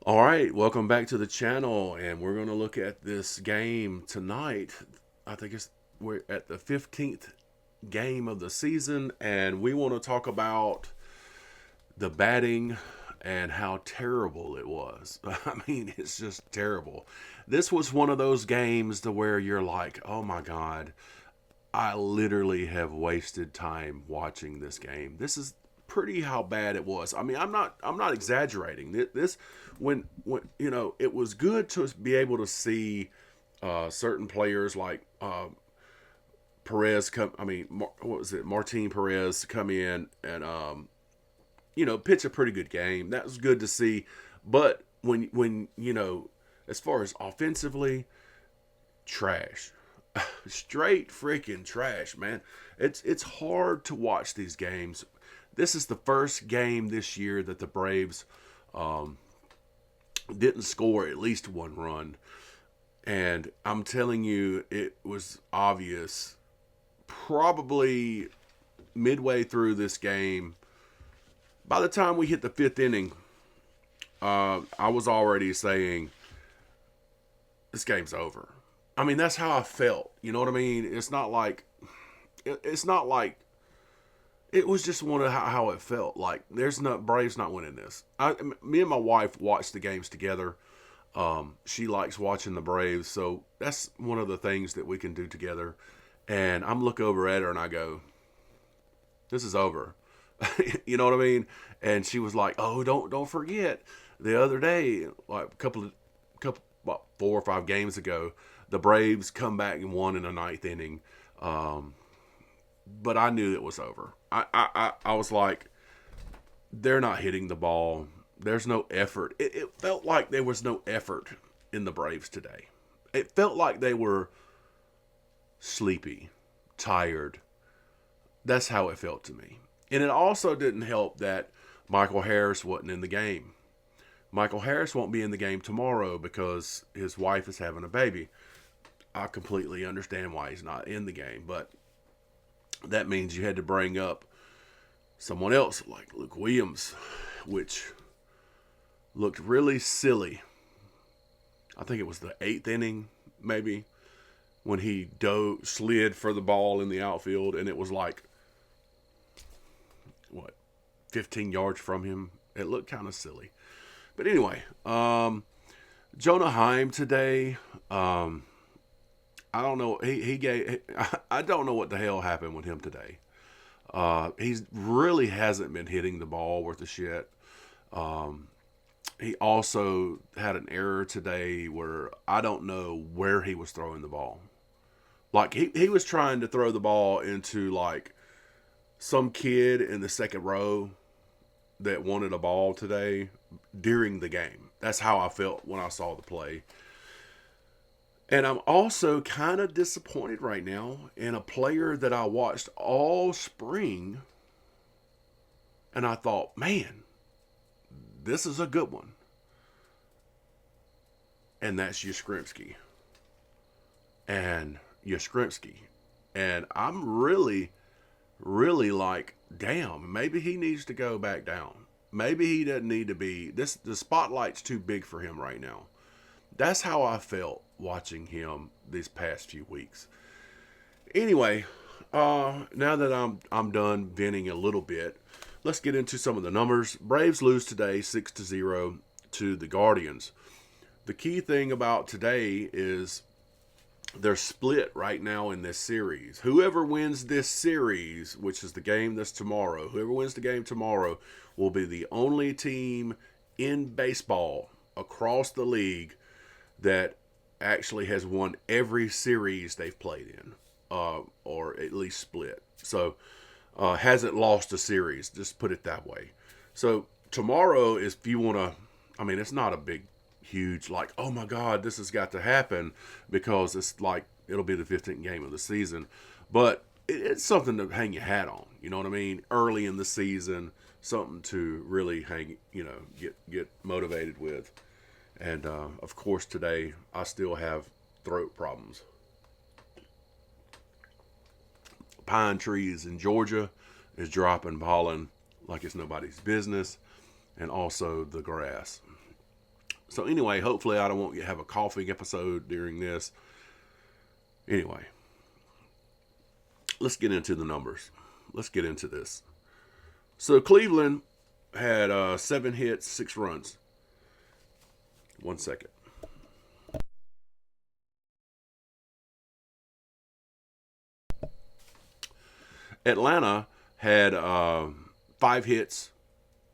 All right, welcome back to the channel, and we're going to look at this game tonight. I think we're at the 15th game of the season, and we want to talk about the batting and how terrible it was. I mean, it's just terrible. This was one of those games to where you're like, "Oh my god, I literally have wasted time watching this game." This is pretty how bad it was. I mean, I'm not exaggerating. This when it was good to be able to see certain players like Perez come. I mean, what was it? Martin Perez come in and pitch a pretty good game. That was good to see. But when as far as offensively, trash. Straight freaking trash, man. It's hard to watch these games. This is the first game this year that the Braves um, didn't score at least one run, and I'm telling you, it was obvious. Probably midway through this game, by the time we hit the fifth inning, I was already saying this game's over. I mean, that's how I felt. You know what I mean? It's not like it was just one of how it felt. Like there's not Braves not winning this. Me and my wife watched the games together. She likes watching the Braves, so that's one of the things that we can do together. And I'm look over at her and I go, "This is over." You know what I mean? And she was like, "Oh, don't forget the other day, like a couple about 4 or 5 games ago, the Braves come back and won in the ninth inning." Um, but I knew it was over. I was like, they're not hitting the ball. There's no effort. It felt like there was no effort in the Braves today. It felt like they were sleepy, tired. That's how it felt to me. And it also didn't help that Michael Harris wasn't in the game. Michael Harris won't be in the game tomorrow because his wife is having a baby. I completely understand why he's not in the game, but that means you had to bring up someone else like Luke Williams, which looked really silly. I think it was the eighth inning, maybe, when he slid for the ball in the outfield, and it was like, what, 15 yards from him. It looked kind of silly. But anyway, Jonah Heim today, I don't know. He gave. I don't know what the hell happened with him today. He really hasn't been hitting the ball worth a shit. Um, he also had an error today where I don't know where he was throwing the ball. Like he was trying to throw the ball into like some kid in the second row that wanted a ball today during the game. That's how I felt when I saw the play. And I'm also kind of disappointed right now in a player that I watched all spring and I thought, man, this is a good one. And that's Yastrzemski. And Yastrzemski. And I'm really like, damn, maybe he needs to go back down. Maybe he doesn't need to be this the spotlight's too big for him right now. That's how I felt watching him these past few weeks. Anyway, now that I'm done venting a little bit, let's get into some of the numbers. Braves lose today 6-0 to the Guardians. The key thing about today is they're split right now in this series. Whoever wins this series, which is the game that's tomorrow, whoever wins the game tomorrow will be the only team in baseball across the league that actually has won every series they've played in, or at least split. So hasn't lost a series. Just put it that way. So tomorrow is if you want to. I mean, it's not a big, huge like. Oh my God, this has got to happen because it's like it'll be the 15th game of the season, but it's something to hang your hat on. You know what I mean? Early in the season, something to really hang. Get motivated with. And of course, today I still have throat problems. Pine trees in Georgia is dropping pollen like it's nobody's business, and also the grass. So anyway, hopefully I don't want to have a coughing episode during this. Anyway, let's get into the numbers. Let's get into this. So Cleveland had 7 hits, 6 runs. 1 second. Atlanta had 5 hits,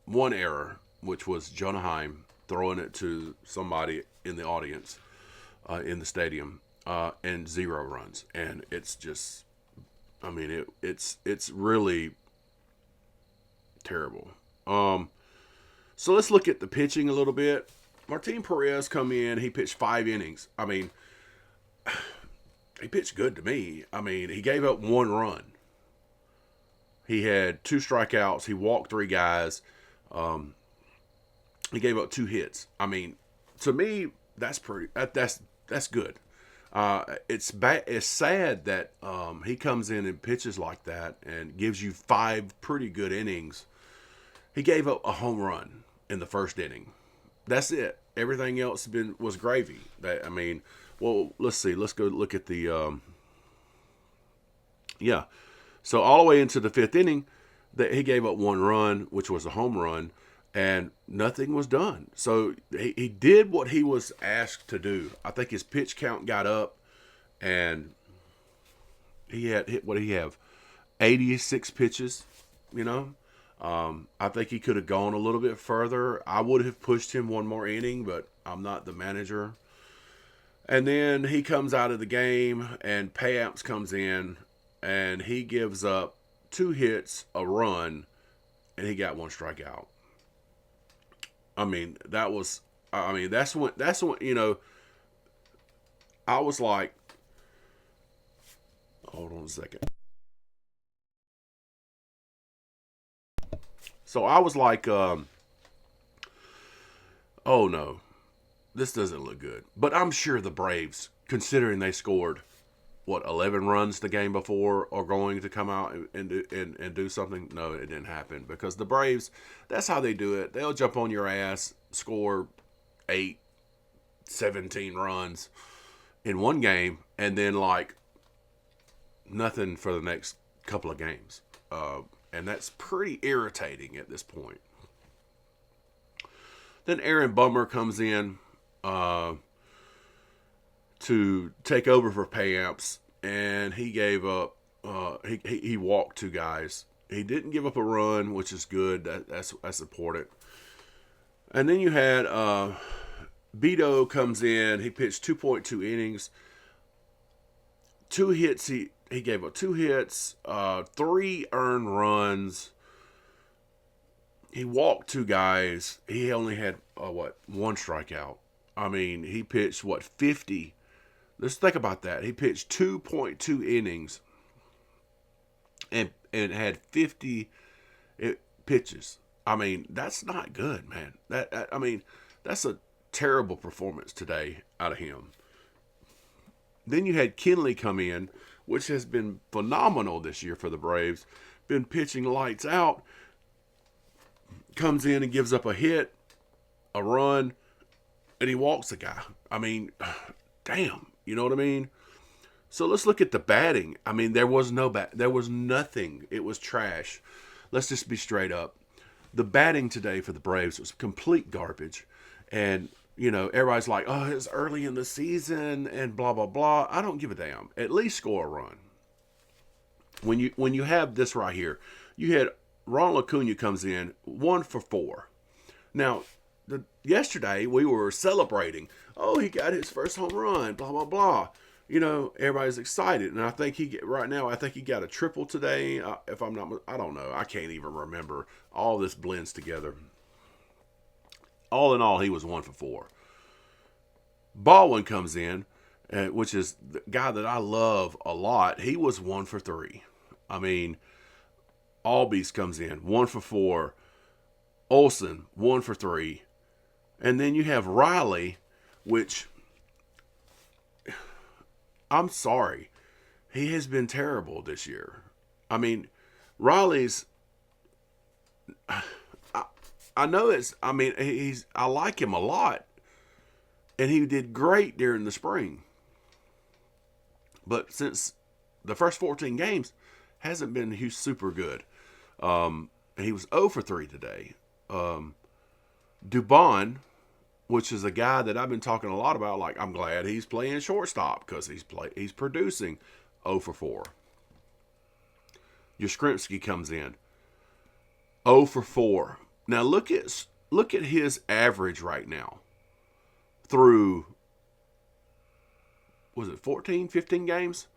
1 error, which was Jonah Heim throwing it to somebody in the audience in the stadium, and 0 runs. And it's just, I mean, it's really terrible. So let's look at the pitching a little bit. Martin Perez come in. He pitched 5 innings. I mean, he pitched good to me. I mean, he gave up 1 run. He had 2 strikeouts. He walked 3 guys. He gave up 2 hits. I mean, to me, that's pretty. That's good. It's sad that he comes in and pitches like that and gives you 5 pretty good innings. He gave up a home run in the first inning. That's it. Everything else was gravy. Well, let's see. Let's go look at the. Yeah. So all the way into the 5th inning, that he gave up 1 run, which was a home run, and nothing was done. So he did what he was asked to do. I think his pitch count got up, and he had hit. What did he have? 86 pitches. You know, I think he could have gone a little bit further. I would have pushed him 1 more inning, but I'm not the manager. And then he comes out of the game, and Payamps comes in. And he gives up 2 hits, a run, and he got 1 strikeout. I mean, that's when, you know, I was like, hold on a second. So I was like, oh no, this doesn't look good. But I'm sure the Braves, considering they scored 11 runs the game before, are going to come out and do something? No, it didn't happen, because the Braves, that's how they do it. They'll jump on your ass, score 8, 17 runs in one game, and then like nothing for the next couple of games. And that's pretty irritating at this point. Then Aaron Bummer comes in to take over for Payamps, and he gave up. He walked 2 guys. He didn't give up a run, which is good. That's important. And then you had Beto comes in. He pitched 2.2 innings, 2 hits. He gave up 2 hits, 3 earned runs. He walked 2 guys. He only had 1 strikeout. I mean, he pitched 50. Let's think about that. He pitched 2.2 innings and had 50 pitches. I mean, that's not good, man. That's a terrible performance today out of him. Then you had Kenley come in, which has been phenomenal this year for the Braves. Been pitching lights out. Comes in and gives up a hit, a run, and he walks a guy. I mean, damn. You know what I mean? So let's look at the batting. I mean, there was nothing. It was trash. Let's just be straight up. The batting today for the Braves was complete garbage. And, you know, everybody's like, oh, it's early in the season and blah, blah, blah. I don't give a damn. At least score a run. When you have this right here, you had Ronald Acuna comes in 1 for 4. Now, yesterday we were celebrating. Oh, he got his first home run. Blah blah blah. You know, everybody's excited, and I think he got a triple today. If I'm not, I don't know. I can't even remember. All this blends together. All in all, he was 1 for 4. Baldwin comes in, which is the guy that I love a lot. He was 1 for 3. I mean, Albies comes in 1 for 4. Olsen 1 for 3. And then you have Riley, which, I'm sorry, he has been terrible this year. I mean, Riley's, I know I like him a lot, And he did great during the spring. But since the first 14 games, hasn't been super good. And he was 0 for 3 today. Dubon, which is a guy that I've been talking a lot about, like I'm glad he's playing shortstop because he's producing 0 for 4. Yastrzemski comes in 0 for 4. Now look at his average right now through, was it 14, 15 games?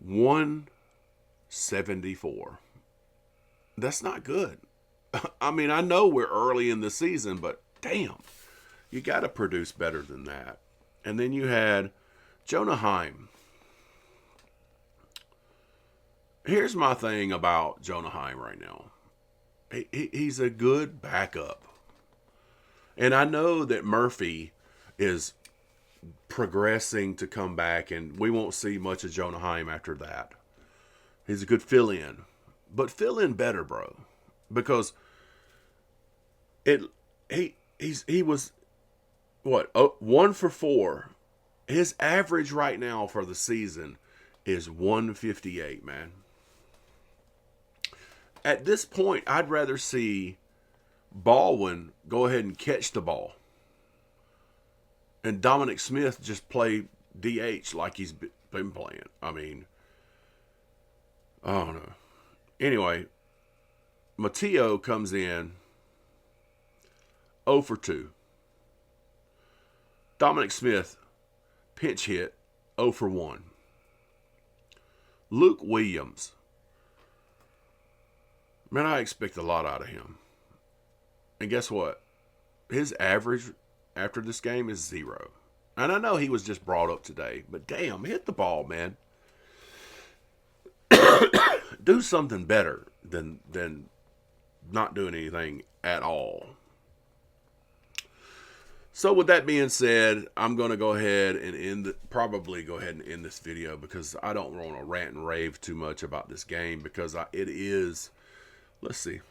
174. That's not good. I mean, I know we're early in the season, but damn, you got to produce better than that. And then you had Jonah Heim. Here's my thing about Jonah Heim right now. He's a good backup. And I know that Murphy is progressing to come back, and we won't see much of Jonah Heim after that. He's a good fill-in. But fill in better, bro. Because he was, what, 1 for 4. His average right now for the season is 158, man. At this point, I'd rather see Baldwin go ahead and catch the ball, and Dominic Smith just play DH like he's been playing. I mean, I don't know. Anyway, Matteo comes in 0 for 2. Dominic Smith, pinch hit, 0 for 1. Luke Williams, man, I expect a lot out of him. And guess what? His average after this game is 0. And I know he was just brought up today, but damn, hit the ball, man. Do something better than not doing anything at all. So with that being said, I'm going to go ahead and end this video because I don't want to rant and rave too much about this game because it is, let's see,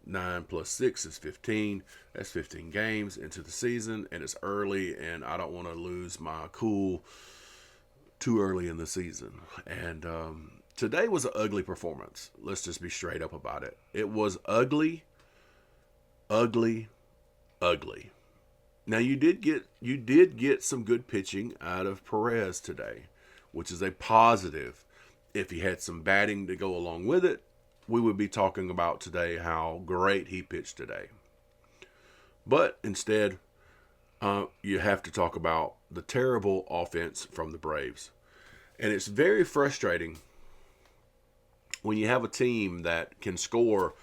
9 plus 6 is 15. That's 15 games into the season, and it's early, and I don't want to lose my cool too early in the season. And today was an ugly performance. Let's just be straight up about it. It was ugly, ugly, ugly. Now you did get some good pitching out of Perez today, which is a positive. If he had some batting to go along with it, we would be talking about today how great he pitched today. But instead, you have to talk about the terrible offense from the Braves. And it's very frustrating when you have a team that can score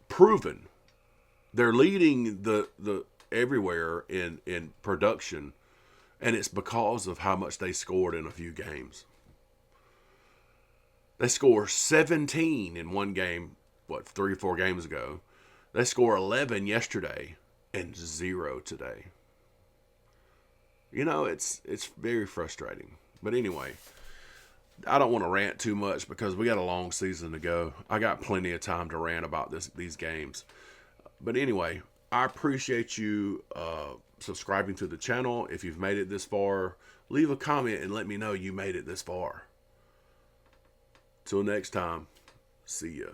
proven. They're leading the everywhere in production, and it's because of how much they scored in a few games. They score 17 in one game, 3 or 4 games ago. They score 11 yesterday and 0 today. You know, it's very frustrating. But anyway, I don't want to rant too much because we got a long season to go. I got plenty of time to rant about these games. But anyway, I appreciate you subscribing to the channel. If you've made it this far, leave a comment and let me know you made it this far. Till next time, see ya.